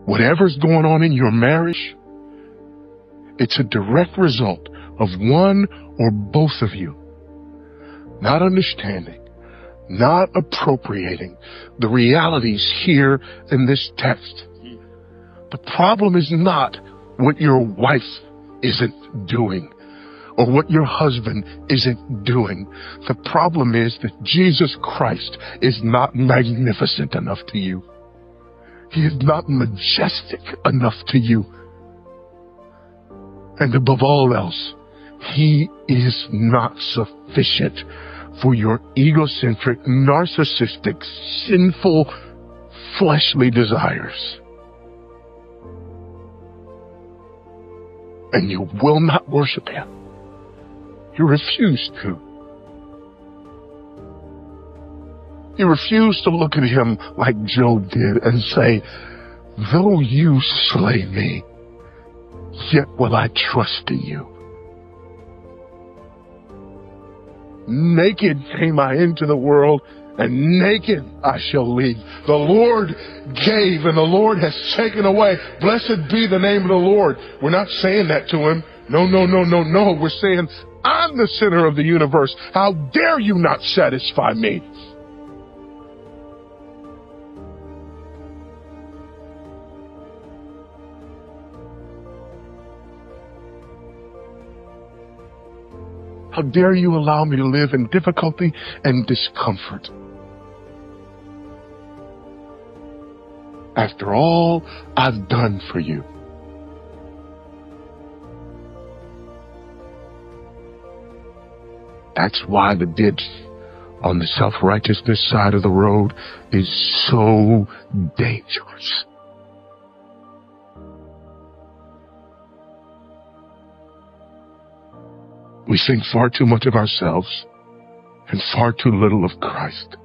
whatever's going on in your marriage, it's a direct result of one or both of you not understanding, not appropriating the realities here in this text. The problem is not what your wife isn't doing or what your husband isn't doing. The problem is that Jesus Christ is not magnificent enough to you. He is not majestic enough to you. And above all else, He is not sufficient for your egocentric, narcissistic, sinful, fleshly desires. And you will not worship Him. You refuse to. You refuse to look at Him like Job did and say, though you slay me, yet will I trust in you. Naked came I into the world, and naked I shall leave. The Lord gave, and the Lord has taken away. Blessed be the name of the Lord. We're not saying that to Him. No. We're saying, I'm the center of the universe. How dare you not satisfy me? How dare you allow me to live in difficulty and discomfort? After all I've done for you. That's why the ditch on the self-righteousness side of the road is so dangerous. We think far too much of ourselves and far too little of Christ.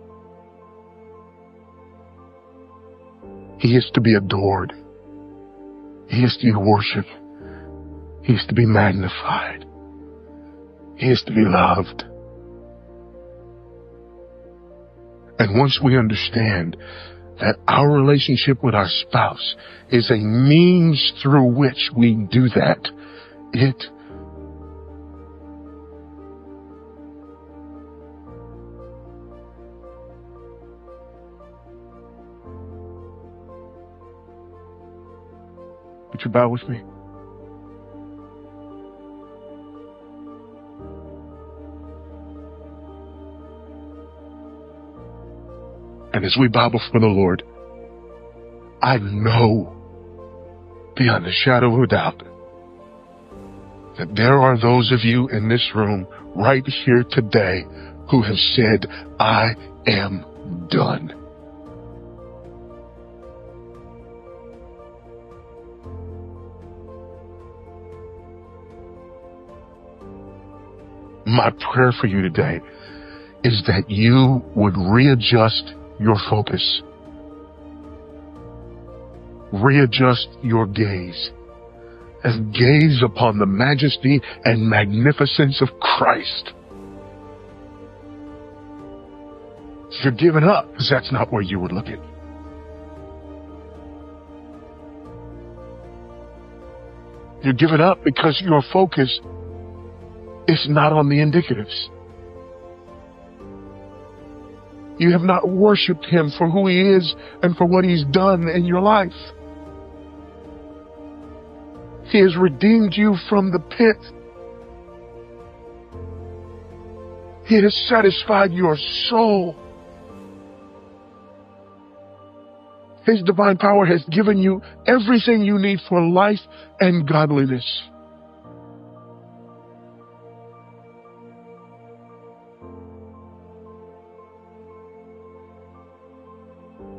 He is to be adored. He is to be worshipped. He is to be magnified. He is to be loved. And once we understand that our relationship with our spouse is a means through which we do that, Would you bow with me? And as we bow before the Lord, I know beyond a shadow of a doubt that there are those of you in this room right here today who have said, I am done. My prayer for you today is that you would readjust your focus, readjust your gaze, and gaze upon the majesty and magnificence of Christ. You're giving up because that's not where you were looking. You're giving up because your focus is not on the indicatives. You have not worshiped Him for who He is and for what He's done in your life. He has redeemed you from the pit. He has satisfied your soul. His divine power has given you everything you need for life and godliness.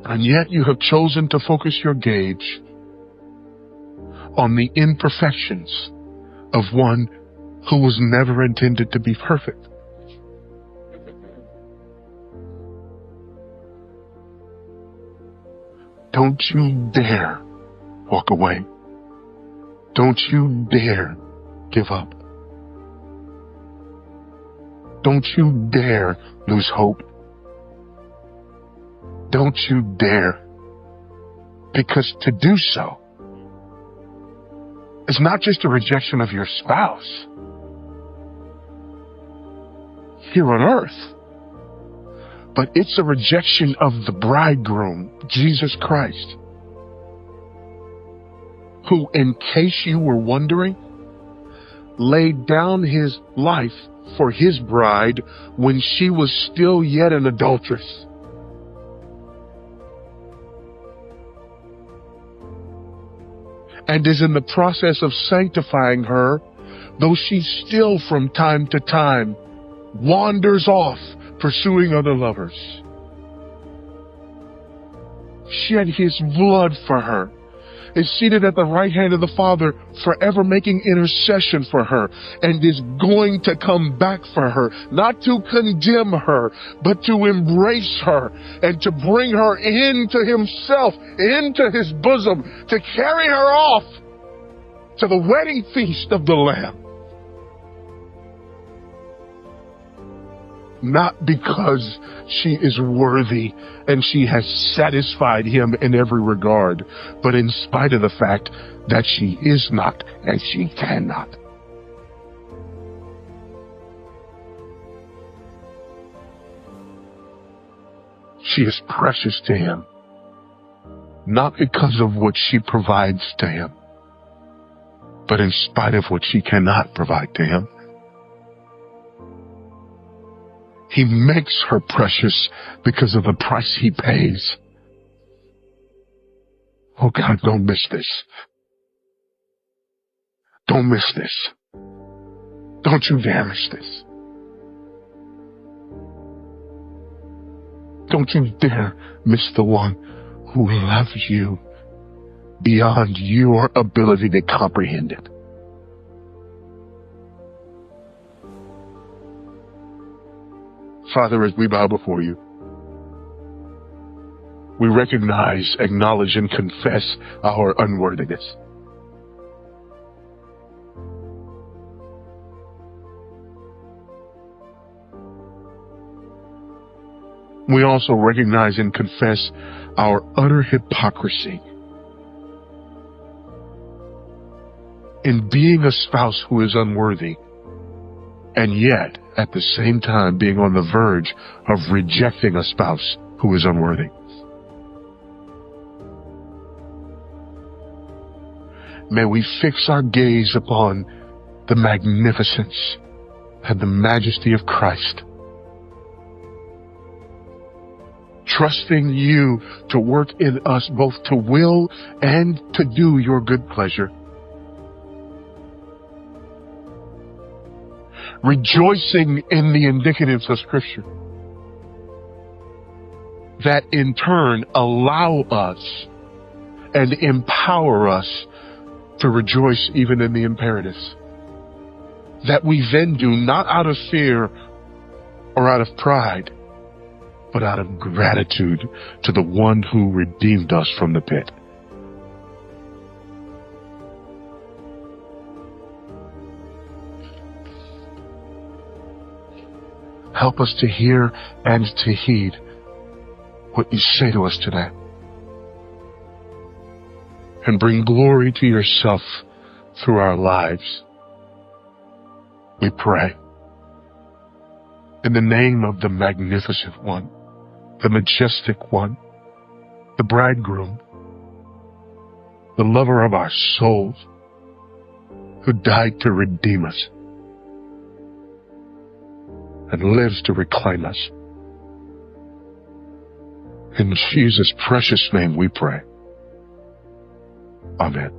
And yet you have chosen to focus your gaze on the imperfections of one who was never intended to be perfect. Don't you dare walk away. Don't you dare give up. Don't you dare lose hope. Don't you dare Because to do so is not just a rejection of your spouse here on earth, but it's a rejection of the bridegroom, Jesus Christ, who, in case you were wondering, laid down his life for his bride when she was still yet an adulteress. And is in the process of sanctifying her, though she still from time to time wanders off pursuing other lovers. Shed his blood for her, is seated at the right hand of the Father, forever making intercession for her, and is going to come back for her, not to condemn her, but to embrace her, and to bring her into himself, into his bosom, to carry her off to the wedding feast of the Lamb. Not because she is worthy and she has satisfied him in every regard, but in spite of the fact that she is not and she cannot. She is precious to him, not because of what she provides to him, but in spite of what she cannot provide to him. He makes her precious because of the price he pays. Oh God, don't miss this. Don't miss this. Don't you dare miss this. Don't you dare miss the one who loves you beyond your ability to comprehend it. Father, as we bow before you, we recognize, acknowledge, and confess our unworthiness. We also recognize and confess our utter hypocrisy in being a spouse who is unworthy, and yet, at the same time, being on the verge of rejecting a spouse who is unworthy. May we fix our gaze upon the magnificence and the majesty of Christ, trusting you to work in us both to will and to do your good pleasure. Rejoicing in the indicatives of Scripture that in turn allow us and empower us to rejoice even in the imperatives, that we then do not out of fear or out of pride, but out of gratitude to the one who redeemed us from the pit. Help us to hear and to heed what you say to us today. And bring glory to yourself through our lives. We pray. In the name of the magnificent one, the majestic one, the bridegroom, the lover of our souls, who died to redeem us and lives to reclaim us. In Jesus' precious name we pray. Amen.